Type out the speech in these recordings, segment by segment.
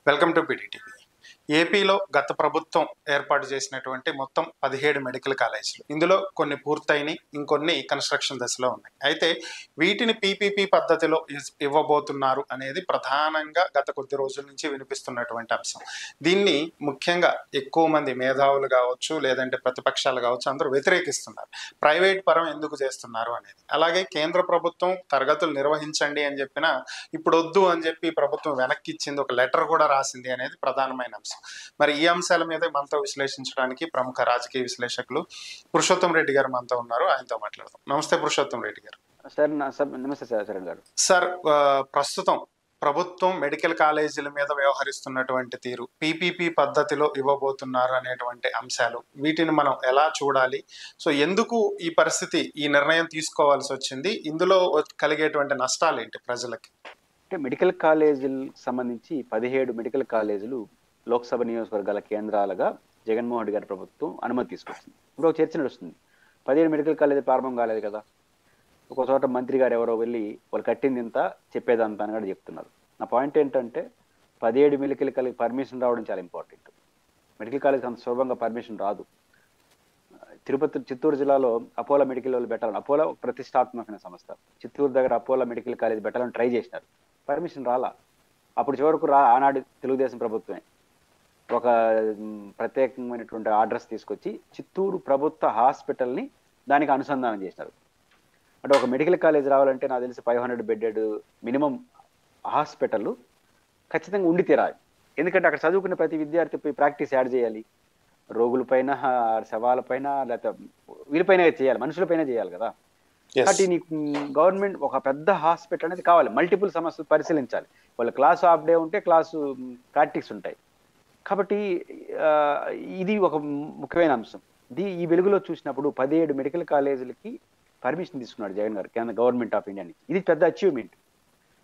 Welcome to పిడిటివి. ఏపీలో గత ప్రభుత్వం ఏర్పాటు చేసినటువంటి మొత్తం 17 మెడికల్ కాలేజీలు, ఇందులో కొన్ని పూర్తయినాయి, ఇంకొన్ని కన్స్ట్రక్షన్ దశలో ఉన్నాయి. అయితే వీటిని పీపీపీ పద్ధతిలో ఇవ్వబోతున్నారు అనేది ప్రధానంగా గత కొద్ది రోజుల నుంచి వినిపిస్తున్నటువంటి అంశం. దీన్ని ముఖ్యంగా ఎక్కువ మంది మేధావులు కావచ్చు, లేదంటే ప్రతిపక్షాలు కావచ్చు, అందరూ వ్యతిరేకిస్తున్నారు. ప్రైవేట్ పరం ఎందుకు చేస్తున్నారు అనేది. అలాగే కేంద్ర ప్రభుత్వం తరగతులు నిర్వహించండి అని చెప్పినా ఇప్పుడు వద్దు అని చెప్పి ప్రభుత్వం వెనక్కి ఇచ్చింది, ఒక లెటర్ కూడా రాసింది అనేది ప్రధానమైన అంశం. మరి ఈ అంశాల మీద మనతో విశ్లేషించడానికి ప్రముఖ రాజకీయ విశ్లేషకులు పురుషోత్తం రెడ్డి గారు మనతో ఉన్నారు. ఆయనతో మాట్లాడదాం. నమస్తే పురుషోత్తం రెడ్డి గారు. సార్ నమస్తే సార్ చరణ్ గారు. సార్, ప్రస్తుతం ప్రభుత్వం మెడికల్ కాలేజీల మీద వ్యవహరిస్తున్నటువంటి తీరు, పీపీపీ పద్ధతిలో ఇవ్వబోతున్నారు అనేటువంటి అంశాలు, వీటిని మనం ఎలా చూడాలి? సో ఎందుకు ఈ పరిస్థితి, ఈ నిర్ణయం తీసుకోవాల్సి వచ్చింది? ఇందులో కలిగేటువంటి నష్టాలు ఏంటి ప్రజలకి? అంటే మెడికల్ కాలేజీలకు సంబంధించి 17 మెడికల్ కాలేజీలు లోక్సభ నియోజకవర్గాల కేంద్రాలుగా జగన్మోహన్ రెడ్డి గారి ప్రభుత్వం అనుమతి తీసుకొచ్చింది. ఇప్పుడు ఒక చర్చ నడుస్తుంది, 17 మెడికల్ కాలేజీ ప్రారంభం కాలేదు కదా, ఒక చోట మంత్రి గారు ఎవరో వెళ్ళి వాళ్ళు కట్టింది ఇంత చెప్పేదంతా అని కూడా చెప్తున్నారు. నా పాయింట్ ఏంటంటే 17 మెడికల్ కాలేజ్ పర్మిషన్ రావడం చాలా ఇంపార్టెంట్. మెడికల్ కాలేజ్ అంత సులభంగా పర్మిషన్ రాదు. చిత్తూరు జిల్లాలో అపోలో మెడికల్ వాళ్ళు పెట్టాలని, అపోలో ప్రతిష్టాత్మకమైన సంస్థ, చిత్తూరు దగ్గర అపోలో మెడికల్ కాలేజ్ పెట్టాలని ట్రై చేసినారు, పర్మిషన్ రాలా. అప్పుడు చివరకు ఆనాడు తెలుగుదేశం ప్రభుత్వమే ఒక ప్రత్యేకమైనటువంటి ఆర్డర్స్ తీసుకొచ్చి చిత్తూరు ప్రభుత్వ హాస్పిటల్ని దానికి అనుసంధానం చేసినారు. అంటే ఒక మెడికల్ కాలేజ్ రావాలంటే నాకు తెలిసి 500 బెడ్డెడ్ మినిమం హాస్పిటల్ ఖచ్చితంగా ఉండి తీరాలి. ఎందుకంటే అక్కడ చదువుకునే ప్రతి విద్యార్థి ప్రాక్టీస్ యాడ్ చేయాలి, రోగులపైన, శవాలపైన, లేకపోతే వీరిపైన చేయాలి, మనుషులపైన చేయాలి కదా. కాబట్టి నీకు గవర్నమెంట్ ఒక పెద్ద హాస్పిటల్ అనేది కావాలి, మల్టిపుల్ సమస్యలు పరిశీలించాలి. వాళ్ళ క్లాసు హాఫ్ డే ఉంటే క్లాసు ప్రాక్టీస్ ఉంటాయి. కాబట్టి ఇది ఒక ముఖ్యమైన అంశం. ఈ వెలుగులో చూసినప్పుడు 17 మెడికల్ కాలేజీలకి పర్మిషన్ తీసుకున్నాడు జగన్ గారు, కేంద్ర గవర్నమెంట్ ఆఫ్ ఇండియా నుంచి. ఇది పెద్ద అచీవ్మెంట్.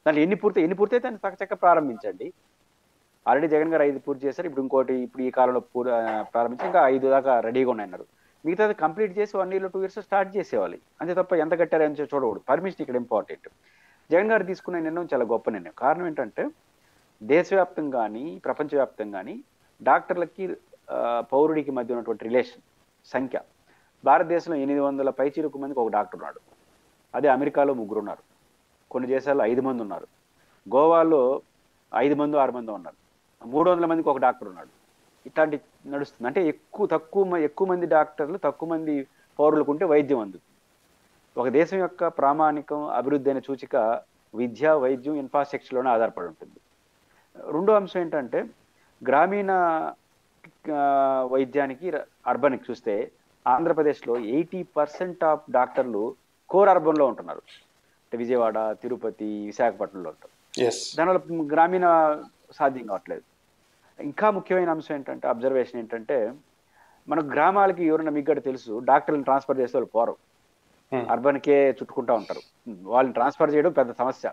దాంట్లో ఎన్ని పూర్తి అయితే చక్కచక్క ప్రారంభించండి. ఆల్రెడీ జగన్ గారు 5 పూర్తి చేశారు. ఇప్పుడు ఈ కాలంలో ప్రారంభించి ఇంకా 5 దాకా రెడీగా ఉన్నాయన్నారు. మిగతాది కంప్లీట్ చేసి 1 year 2 years స్టార్ట్ చేసేవాలి. అంతే తప్ప ఎంత కట్టారో అని చూడకూడదు. పర్మిషన్ ఇక్కడ ఇంపార్టెంట్. జగన్ గారు తీసుకున్న నిర్ణయం చాలా గొప్ప నిర్ణయం. కారణం ఏంటంటే దేశవ్యాప్తంగా కానీ ప్రపంచవ్యాప్తంగా కానీ డాక్టర్లకి పౌరుడికి మధ్య ఉన్నటువంటి రిలేషన్ సంఖ్య, భారతదేశంలో 800 పైచిలుకు మందికి ఒక డాక్టర్ ఉన్నాడు. అదే అమెరికాలో 3 ఉన్నారు, కొన్ని దేశాల్లో 5 మంది ఉన్నారు, గోవాలో 5 మంది 6 మంది ఉన్నారు, 300 మందికి ఒక డాక్టర్ ఉన్నాడు. ఇట్లాంటి నడుస్తుంది. అంటే ఎక్కువ మంది డాక్టర్లు తక్కువ మంది పౌరులకు ఉంటే వైద్యం అందుతుంది. ఒక దేశం యొక్క ప్రామాణికం అభివృద్ధి అయిన సూచిక విద్య, వైద్యం, ఇన్ఫ్రాస్ట్రక్చర్లోనే ఆధారపడి ఉంటుంది. రెండో అంశం ఏంటంటే గ్రామీణ వైద్యానికి అర్బన్కి చూస్తే ఆంధ్రప్రదేశ్లో 80% ఆఫ్ డాక్టర్లు కోర్ అర్బన్లో ఉంటున్నారు. అంటే విజయవాడ, తిరుపతి, విశాఖపట్నంలో ఉంటారు. దానివల్ల గ్రామీణ సాధ్యం కావట్లేదు. ఇంకా ముఖ్యమైన అంశం ఏంటంటే అబ్జర్వేషన్ ఏంటంటే మనకు గ్రామాలకి ఎవరైనా మీకు తెలుసు, డాక్టర్లను ట్రాన్స్ఫర్ చేసే వాళ్ళు పోరు, అర్బన్కే చుట్టుకుంటూ ఉంటారు. వాళ్ళని ట్రాన్స్ఫర్ చేయడం పెద్ద సమస్య.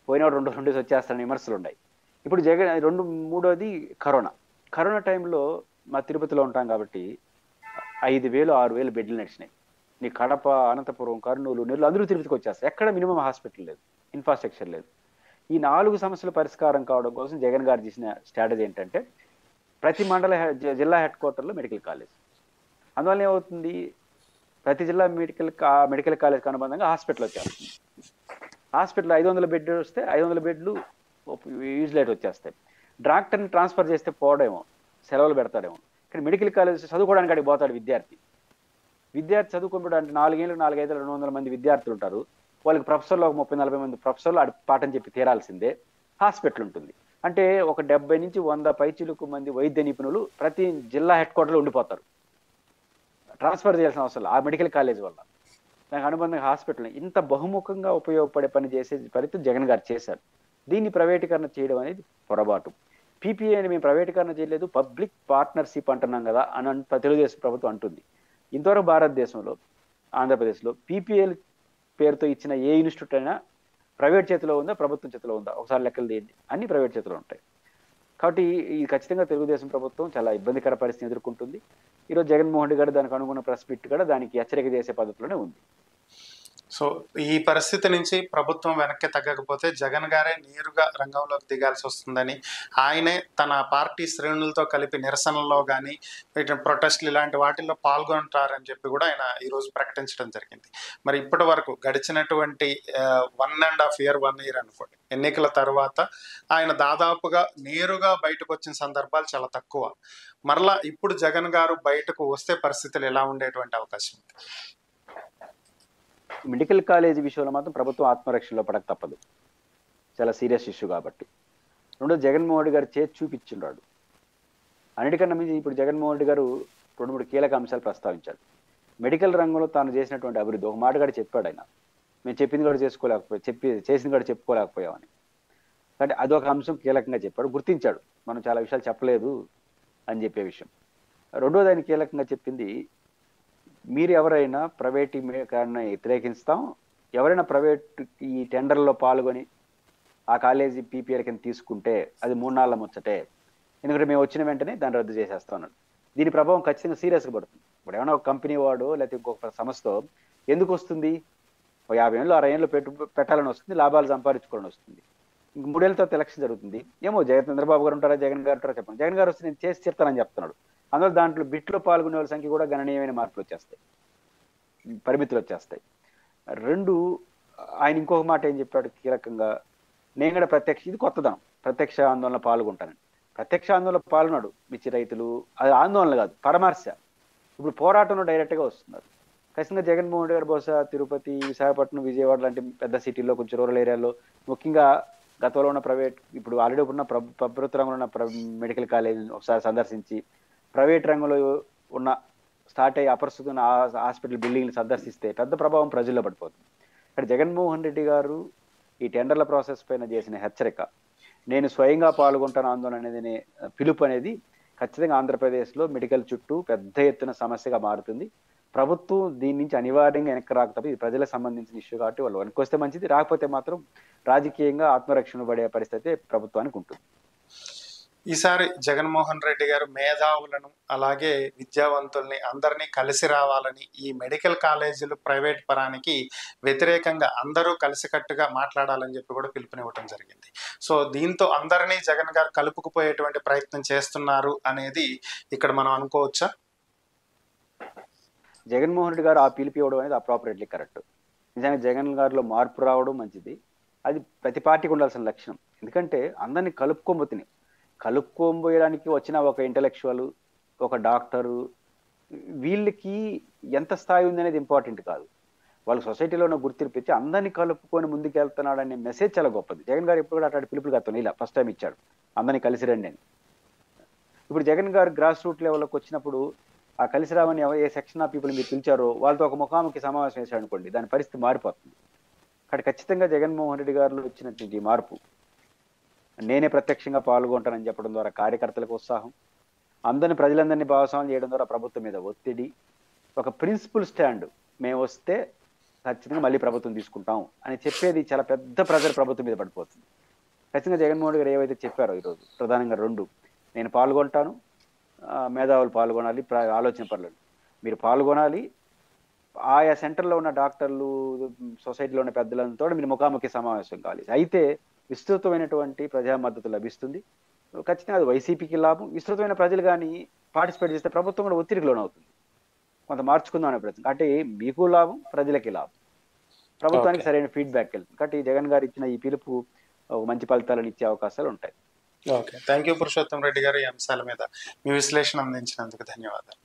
పోయినప్పుడు 2 days వచ్చేస్తారని విమర్శలు ఉన్నాయి. ఇప్పుడు మూడోది కరోనా టైంలో మా తిరుపతిలో ఉంటాం కాబట్టి 5,000 6,000 బెడ్లు నడిచినాయి. నీ కడప, అనంతపురం, కర్నూలు, నెల్లూరు అందరూ తిరుపతికి వచ్చేస్తారు. ఎక్కడ మినిమం హాస్పిటల్ లేదు, ఇన్ఫ్రాస్ట్రక్చర్ లేదు. ఈ 4 సమస్యల పరిష్కారం కావడం కోసం జగన్ గారు చేసిన స్ట్రాటజీ ఏంటంటే ప్రతి మండల జిల్లా హెడ్ క్వార్టర్లో మెడికల్ కాలేజ్. అందువల్ల ఏమవుతుంది, ప్రతి జిల్లా మెడికల్ కాలేజ్కి అనుబంధంగా హాస్పిటల్ వచ్చేస్తుంది. హాస్పిటల్ 500 బెడ్లు వస్తే 500 బెడ్లు యూజ్లైట్ వచ్చేస్తాయి. డాక్టర్ని ట్రాన్స్ఫర్ చేస్తే పోవడేమో, సెలవులు పెడతాడేమో. కానీ మెడికల్ కాలేజ్ చదువుకోవడానికి అడిగి పోతాడు విద్యార్థి చదువుకోవడానికి 4 ఏళ్ళు 4, 5, 200 మంది విద్యార్థులు ఉంటారు. వాళ్ళకి ప్రొఫెసర్లు ఒక 30-40 మంది ప్రొఫెసర్లు పాఠం చెప్పి తీరాల్సిందే. హాస్పిటల్ ఉంటుంది. అంటే ఒక 70 నుంచి 100 పైచిలుకు మంది వైద్య నిపుణులు ప్రతి జిల్లా హెడ్ క్వార్టర్లో ఉండిపోతారు. ట్రాన్స్ఫర్ చేయాల్సిన అవసరం ఆ మెడికల్ కాలేజ్ వల్ల. దానికి అనుబంధంగా హాస్పిటల్ ఇంత బహుముఖంగా ఉపయోగపడే పని చేసే పరిస్థితి జగన్ గారు చేశారు. దీన్ని ప్రైవేటీకరణ చేయడం అనేది పొరపాటు. పీపీఐని మేము ప్రైవేటీకరణ చేయలేదు, పబ్లిక్ పార్ట్నర్షిప్ అంటున్నాం కదా అని తెలుగుదేశం ప్రభుత్వం అంటుంది. ఇంతవరకు భారతదేశంలో, ఆంధ్రప్రదేశ్లో పీపీఐల పేరుతో ఇచ్చిన ఏ ఇన్స్టిట్యూట్ అయినా ప్రైవేట్ చేతిలో ఉందా, ప్రభుత్వం చేతిలో ఉందా? ఒకసారి లెక్కలు తీయండి, అన్ని ప్రైవేట్ చేతిలో ఉంటాయి. కాబట్టి ఇది ఖచ్చితంగా తెలుగుదేశం ప్రభుత్వం చాలా ఇబ్బందికర పరిస్థితిని ఎదుర్కొంటుంది. ఈరోజు జగన్మోహన్ రెడ్డి గారు దానికి అనుగుణ ప్రెస్ మీట్ కూడా దానికి హెచ్చరిక చేసే పద్ధతిలోనే ఉంది. సో ఈ పరిస్థితి నుంచి ప్రభుత్వం వెనక్కి తగ్గకపోతే జగన్ గారే నేరుగా రంగంలోకి దిగాల్సి వస్తుందని, ఆయనే తన పార్టీ శ్రేణులతో కలిపి నిరసనల్లో కానీ వీటి ప్రొటెస్ట్లు ఇలాంటి వాటిల్లో పాల్గొంటారని చెప్పి కూడా ఆయన ఈరోజు ప్రకటించడం జరిగింది. మరి ఇప్పటి వరకు గడిచినటువంటి 1.5 year 1 year అనుకోండి, ఎన్నికల తర్వాత ఆయన దాదాపుగా నేరుగా బయటకు వచ్చిన సందర్భాలు చాలా తక్కువ. మరలా ఇప్పుడు జగన్ గారు బయటకు వస్తే పరిస్థితులు ఎలా ఉండేటువంటి అవకాశం ఉంది? మెడికల్ కాలేజీ విషయంలో మాత్రం ప్రభుత్వం ఆత్మరక్షణలో పడక తప్పదు, చాలా సీరియస్ ఇష్యూ కాబట్టి. రెండో, జగన్మోహన్ రెడ్డి గారు చేతి చూపించున్నాడు. అన్నిటికన్నా మించి ఇప్పుడు జగన్మోహన్ రెడ్డి గారు 2-3 కీలక అంశాలు ప్రస్తావించాడు. మెడికల్ రంగంలో తాను చేసినటువంటి అభివృద్ధి ఒక మాట కూడా చెప్పాడు ఆయన. మేము చెప్పింది కూడా చేసింది కూడా చెప్పుకోలేకపోయామని. కాబట్టి అదొక అంశం కీలకంగా చెప్పాడు, గుర్తించాడు మనం చాలా విషయాలు చెప్పలేదు అని చెప్పే విషయం. రెండోది ఆయన కీలకంగా చెప్పింది, మీరు ఎవరైనా ప్రైవేట్ వ్యతిరేకిస్తాం, ఎవరైనా ప్రైవేట్ ఈ టెండర్లో పాల్గొని ఆ కాలేజీ పీపీఆర్ కింద తీసుకుంటే అది 3 నాళ్ళ ముచ్చటే, ఎందుకంటే మేము వచ్చిన వెంటనే దాన్ని రద్దు చేసేస్తాం అన్నాడు. దీని ప్రభావం ఖచ్చితంగా సీరియస్గా పడుతుంది. ఇప్పుడు ఏమైనా ఒక కంపెనీ వాడు లేకపోతే ఇంకొక సంస్థ ఎందుకు వస్తుంది, 50 ఏళ్ళు 60 ఏళ్ళు పెట్టాలని వస్తుంది, లాభాలు సంపాదించుకోవాలని వస్తుంది. ఇంక 3 ఏళ్ళ తర్వాత ఎలక్షన్ జరుగుతుంది, ఏమో చంద్రబాబు గారు ఉంటారా జగన్ గారు ఉంటారా చెప్పండి. జగన్ గారు వస్తే నేను చేసి చెప్తానని చెప్తున్నాడు. అందులో దాంట్లో బిట్లో పాల్గొనే వాళ్ళ సంఖ్య కూడా గణనీయమైన మార్పులు వచ్చేస్తాయి, పరిమితులు వచ్చేస్తాయి. 2, ఆయన ఇంకొక మాట ఏం చెప్పాడు కీలకంగా, నేను కూడా ఇది కొత్తదనం, ప్రత్యక్ష ఆందోళన పాల్గొంటానని. ప్రత్యక్ష ఆందోళన పాల్గొన్నాడు మిర్చి రైతులు, అది ఆందోళన కాదు పరామర్శ. ఇప్పుడు పోరాటంలో డైరెక్ట్గా వస్తున్నారు. ఖచ్చితంగా జగన్మోహన్ రెడ్డి గారు బహుశా తిరుపతి, విశాఖపట్నం, విజయవాడ లాంటి పెద్ద సిటీల్లో, కొంచెం రూరల్ ఏరియాలో, ముఖ్యంగా గతంలో ఉన్న ప్రైవేట్, ఇప్పుడు ఆల్రెడీ ఉన్న ప్రభుత్వ రంగంలో ఉన్న మెడికల్ కాలేజీని ఒకసారి సందర్శించి, ప్రైవేట్ రంగంలో ఉన్న స్టార్ట్ అయ్యి అపరిస్థితున్న హాస్పిటల్ బిల్డింగ్ని సందర్శిస్తే పెద్ద ప్రభావం ప్రజల్లో పడిపోతుంది. ఇక్కడ జగన్మోహన్ రెడ్డి గారు ఈ టెండర్ల ప్రాసెస్ పైన చేసిన హెచ్చరిక, నేను స్వయంగా పాల్గొంటాను ఆందోళన అనేది పిలుపు అనేది ఖచ్చితంగా ఆంధ్రప్రదేశ్లో మెడికల్ చుట్టూ పెద్ద ఎత్తున సమస్యగా మారుతుంది. ప్రభుత్వం దీని నుంచి అనివార్యంగా వెనక్కి రాకపోతే, ఇది ప్రజలకు సంబంధించిన ఇష్యూ కాబట్టి వాళ్ళు వెనక్కి వస్తే మంచిది, రాకపోతే మాత్రం రాజకీయంగా ఆత్మరక్షణ పడే పరిస్థితి ప్రభుత్వానికి ఉంటుంది. ఈసారి జగన్మోహన్ రెడ్డి గారు మేధావులను అలాగే విద్యావంతుల్ని అందరినీ కలిసి రావాలని, ఈ మెడికల్ కాలేజీలు ప్రైవేట్ పరానికి వ్యతిరేకంగా అందరూ కలిసికట్టుగా మాట్లాడాలని చెప్పి కూడా పిలుపునివ్వడం జరిగింది. సో దీంతో అందరినీ జగన్ గారు కలుపుకుపోయేటువంటి ప్రయత్నం చేస్తున్నారు అనేది ఇక్కడ మనం అనుకోవచ్చా? జగన్మోహన్ రెడ్డి గారు ఆ పిలుపు ఇవ్వడం అనేది అప్రాపరేట్లీ కరెక్ట్. నిజంగా జగన్ గారిలో మార్పు రావడం మంచిది, అది ప్రతి పార్టీకి ఉండాల్సిన లక్షణం. ఎందుకంటే అందరినీ కలుపుకోబోయడానికి వచ్చిన ఒక ఇంటలెక్చువల్, ఒక డాక్టరు, వీళ్ళకి ఎంత స్థాయి ఉంది అనేది ఇంపార్టెంట్ కాదు. వాళ్ళ సొసైటీలో ఉన్న గుర్తింపు ఇచ్చి అందరినీ కలుపుకొని ముందుకు వెళ్తున్నాడు అనే మెసేజ్ చాలా గొప్పది. జగన్ గారు ఇప్పుడు కూడా అట్లాంటి పిలుపులు గతంలో ఇలా ఫస్ట్ టైం ఇచ్చాడు, అందరినీ కలిసి రండి అని. ఇప్పుడు జగన్ గారు గ్రాస్ రూట్ లెవెల్లోకి వచ్చినప్పుడు ఆ కలిసి రామని ఏ సెక్షన్ ఆఫ్ పీపుల్ మీరు పిలిచారో వాళ్ళతో ఒక ముఖాముఖి సమావేశం వేశాడు అనుకోండి, దాని పరిస్థితి మారిపోతుంది. అక్కడ ఖచ్చితంగా జగన్మోహన్ రెడ్డి గారిలో వచ్చినటువంటి మార్పు, నేనే ప్రత్యక్షంగా పాల్గొంటానని చెప్పడం ద్వారా కార్యకర్తలకు ఉత్సాహం, ప్రజలందరినీ భాగస్వామ్యం చేయడం ద్వారా ప్రభుత్వం మీద ఒత్తిడి, ఒక ప్రిన్సిపల్ స్టాండ్, మేము వస్తే ఖచ్చితంగా మళ్ళీ ప్రభుత్వం తీసుకుంటాం అని చెప్పేది చాలా పెద్ద ప్రెజర్ ప్రభుత్వం మీద పడిపోతుంది. ఖచ్చితంగా జగన్మోహన్ గారు ఏవైతే చెప్పారో ఈరోజు ప్రధానంగా 2, నేను పాల్గొంటాను, మేధావులు పాల్గొనాలి, ఆలోచన పనులు మీరు పాల్గొనాలి, ఆయా సెంటర్లో ఉన్న డాక్టర్లు, సొసైటీలో ఉన్న పెద్దలతో మీరు ముఖాముఖి సమావేశం కావాలి. అయితే విస్తృతమైనటువంటి ప్రజా మద్దతు లభిస్తుంది. ఖచ్చితంగా అది వైసీపీకి లాభం. విస్తృతమైన ప్రజలు కానీ పార్టిసిపేట్ చేస్తే ప్రభుత్వం కూడా ఒత్తిడికి లోనవుతుంది, కొంత మార్చుకుందాం అనే ప్రయత్నం. అంటే మీకు లాభం, ప్రజలకి లాభం, ప్రభుత్వానికి సరైన ఫీడ్బ్యాక్ వెళ్తుంది. కాబట్టి జగన్ గారు ఇచ్చిన ఈ పిలుపు మంచి ఫలితాలను ఇచ్చే అవకాశాలు ఉంటాయి. Okay, thank you Purushottam Reddy గారు, ఈ అంశాల మీద మీ విశ్లేషణ అందించినందుకు ధన్యవాదాలు.